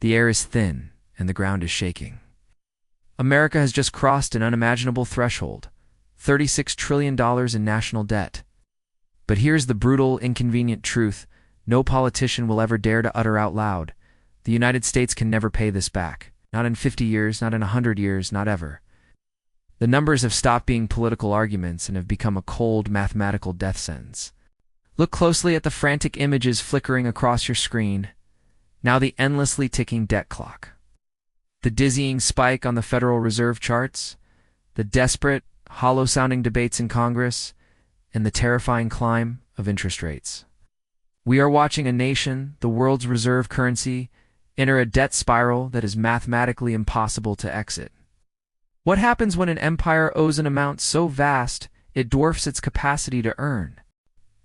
The air is thin, and the ground is shaking. America has just crossed an unimaginable threshold, $36 trillion in national debt. But here's the brutal, inconvenient truth no politician will ever dare to utter out loud. The United States can never pay this back. Not in 50 years, not in 100 years, not ever. The numbers have stopped being political arguments and have become a cold, mathematical death sentence. Look closely at the frantic images flickering across your screen. Now the endlessly ticking debt clock. The dizzying spike on the Federal Reserve charts, the desperate, hollow-sounding debates in Congress, and the terrifying climb of interest rates. We are watching a nation, the world's reserve currency, enter a debt spiral that is mathematically impossible to exit. What happens when an empire owes an amount so vast it dwarfs its capacity to earn?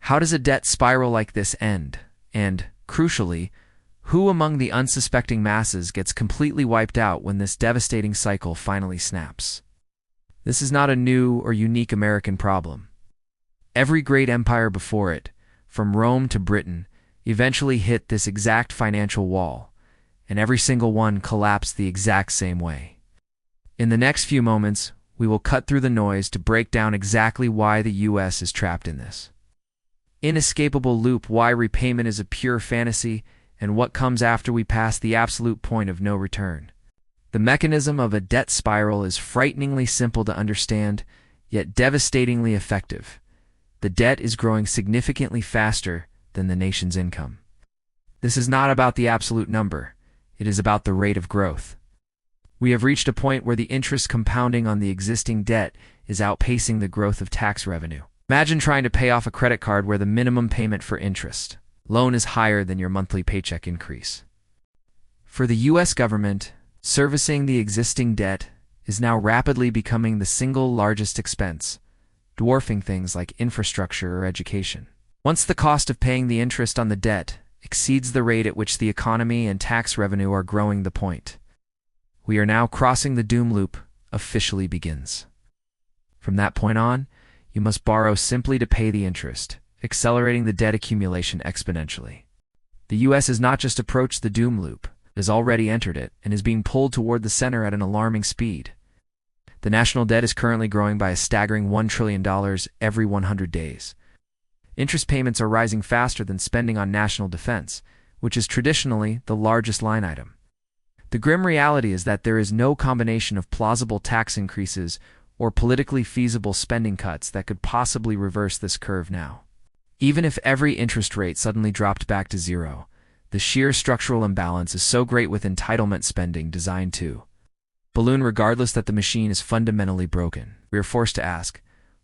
How does a debt spiral like this end? And, crucially, who among the unsuspecting masses gets completely wiped out when this devastating cycle finally snaps? This is not a new or unique American problem. Every great empire before it, from Rome to Britain, eventually hit this exact financial wall, and every single one collapsed the exact same way. In the next few moments, we will cut through the noise to break down exactly why the U.S. is trapped in this inescapable loop, why repayment is a pure fantasy, and what comes after we pass the absolute point of no return. The mechanism of a debt spiral is frighteningly simple to understand, yet devastatingly effective. The debt is growing significantly faster than the nation's income. This is not about the absolute number. It is about the rate of growth. We have reached a point where the interest compounding on the existing debt is outpacing the growth of tax revenue. Imagine trying to pay off a credit card where the minimum payment for interest loan is higher than your monthly paycheck increase. For the U.S. government, servicing the existing debt is now rapidly becoming the single largest expense, dwarfing things like infrastructure or education. Once the cost of paying the interest on the debt exceeds the rate at which the economy and tax revenue are growing, the point we are now crossing the doom loop officially begins. From that point on, you must borrow simply to pay the interest, accelerating the debt accumulation exponentially. The U.S. has not just approached the doom loop, it has already entered it and is being pulled toward the center at an alarming speed. The national debt is currently growing by a staggering $1 trillion every 100 days. Interest payments are rising faster than spending on national defense, which is traditionally the largest line item. The grim reality is that there is no combination of plausible tax increases or politically feasible spending cuts that could possibly reverse this curve now. Even if every interest rate suddenly dropped back to zero, the sheer structural imbalance is so great with entitlement spending designed to balloon regardless that the machine is fundamentally broken. We are forced to ask,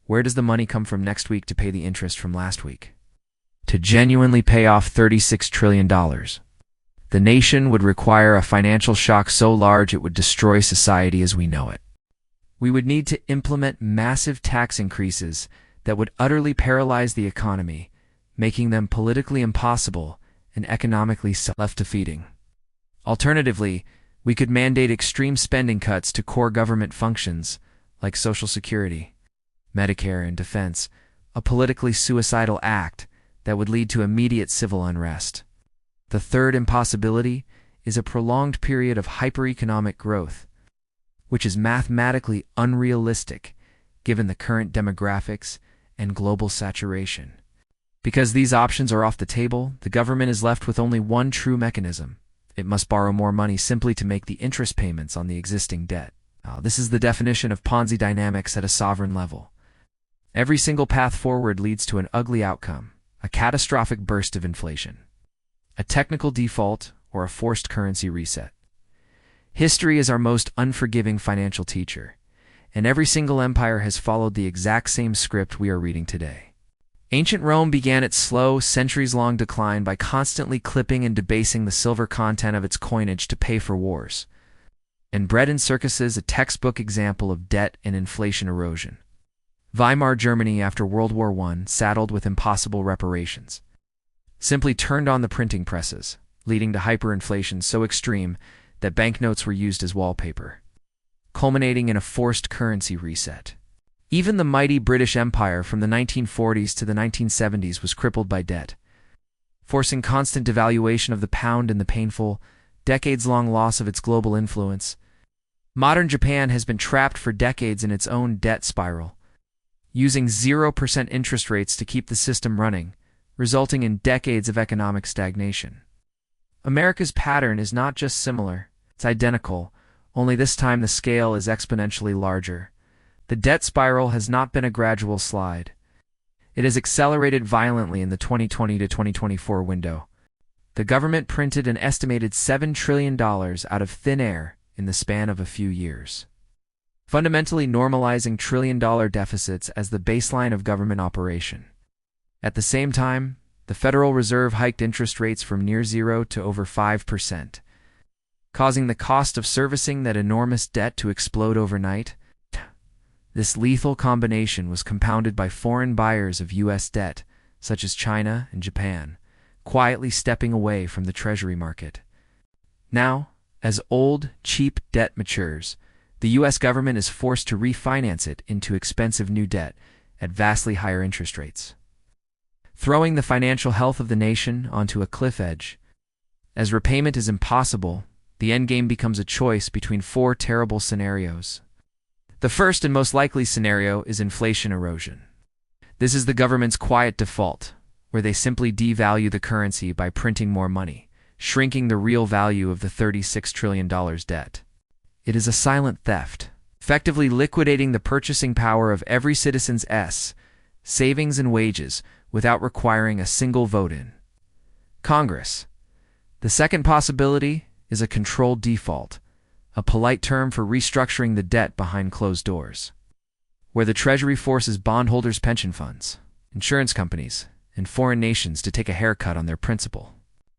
where does the money come from next week to pay the interest from last week? To genuinely pay off $36 trillion. The nation would require a financial shock so large it would destroy society as we know it. We would need to implement massive tax increases that would utterly paralyze the economy, making them politically impossible and economically self-defeating. Alternatively, we could mandate extreme spending cuts to core government functions like Social Security, Medicare, and defense, a politically suicidal act that would lead to immediate civil unrest. The third impossibility is a prolonged period of hypereconomic growth, which is mathematically unrealistic given the current demographics and global saturation. Because these options are off the table, the government is left with only one true mechanism. It must borrow more money simply to make the interest payments on the existing debt. This is the definition of Ponzi dynamics at a sovereign level. Every single path forward leads to an ugly outcome, a catastrophic burst of inflation, a technical default, or a forced currency reset. History is our most unforgiving financial teacher, and every single empire has followed the exact same script we are reading today. Ancient Rome began its slow, centuries-long decline by constantly clipping and debasing the silver content of its coinage to pay for wars, and bred in circuses a textbook example of debt and inflation erosion. Weimar Germany after World War I, saddled with impossible reparations, simply turned on the printing presses, leading to hyperinflation so extreme that banknotes were used as wallpaper, culminating in a forced currency reset. Even the mighty British Empire from the 1940s to the 1970s was crippled by debt, forcing constant devaluation of the pound and the painful decades-long loss of its global influence. Modern Japan has been trapped for decades in its own debt spiral, using 0% interest rates to keep the system running, resulting in decades of economic stagnation. America's pattern is not just similar, it's identical, only this time the scale is exponentially larger. The debt spiral has not been a gradual slide. It has accelerated violently in the 2020 to 2024 window. The government printed an estimated $7 trillion out of thin air in the span of a few years, fundamentally normalizing trillion-dollar deficits as the baseline of government operation. At the same time, the Federal Reserve hiked interest rates from near zero to over 5%, causing the cost of servicing that enormous debt to explode overnight. This lethal combination was compounded by foreign buyers of U.S. debt, such as China and Japan, quietly stepping away from the Treasury market. Now, as old, cheap debt matures, the U.S. government is forced to refinance it into expensive new debt at vastly higher interest rates, throwing the financial health of the nation onto a cliff edge. As repayment is impossible, the endgame becomes a choice between four terrible scenarios. The first and most likely scenario is inflation erosion. This is the government's quiet default, where they simply devalue the currency by printing more money, shrinking the real value of the $36 trillion debt. It is a silent theft, effectively liquidating the purchasing power of every citizen's savings and wages without requiring a single vote in Congress. The second possibility is a controlled default, a polite term for restructuring the debt behind closed doors, where the Treasury forces bondholders' pension funds, insurance companies, and foreign nations to take a haircut on their principal.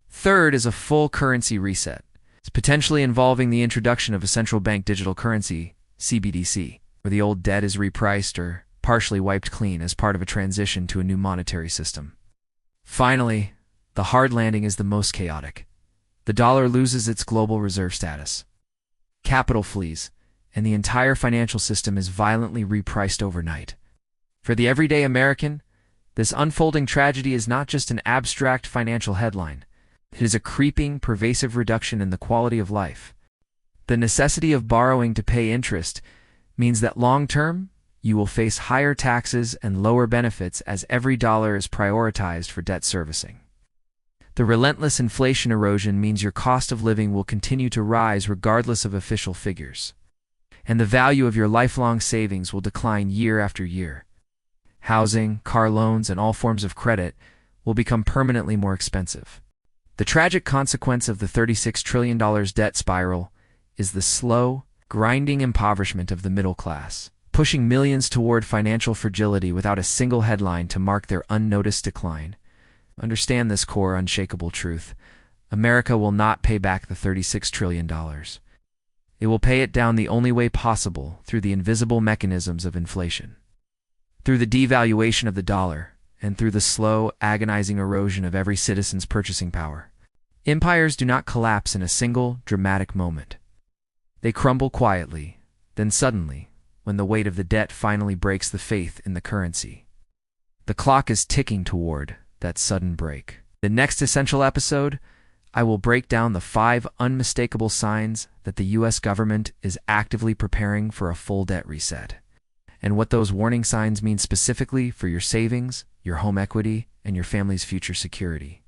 Third is a full currency reset. It's potentially involving the introduction of a central bank digital currency, CBDC, where the old debt is repriced or partially wiped clean as part of a transition to a new monetary system. Finally, the hard landing is the most chaotic. The dollar loses its global reserve status. Capital flees, and the entire financial system is violently repriced overnight. For the everyday American, this unfolding tragedy is not just an abstract financial headline. It is a creeping, pervasive reduction in the quality of life. The necessity of borrowing to pay interest means that long-term, you will face higher taxes and lower benefits as every dollar is prioritized for debt servicing. The relentless inflation erosion means your cost of living will continue to rise regardless of official figures, and the value of your lifelong savings will decline year after year. Housing, car loans, and all forms of credit will become permanently more expensive. The tragic consequence of the $36 trillion debt spiral is the slow, grinding impoverishment of the middle class, pushing millions toward financial fragility without a single headline to mark their unnoticed decline. Understand this core, unshakable truth. America will not pay back the $36 trillion. It will pay it down the only way possible, through the invisible mechanisms of inflation, through the devaluation of the dollar, and through the slow, agonizing erosion of every citizen's purchasing power. Empires do not collapse in a single, dramatic moment. They crumble quietly, then suddenly, when the weight of the debt finally breaks the faith in the currency. The clock is ticking toward that sudden break. The next essential episode, I will break down the 5 unmistakable signs that the U.S. government is actively preparing for a full debt reset, and what those warning signs mean specifically for your savings, your home equity, and your family's future security.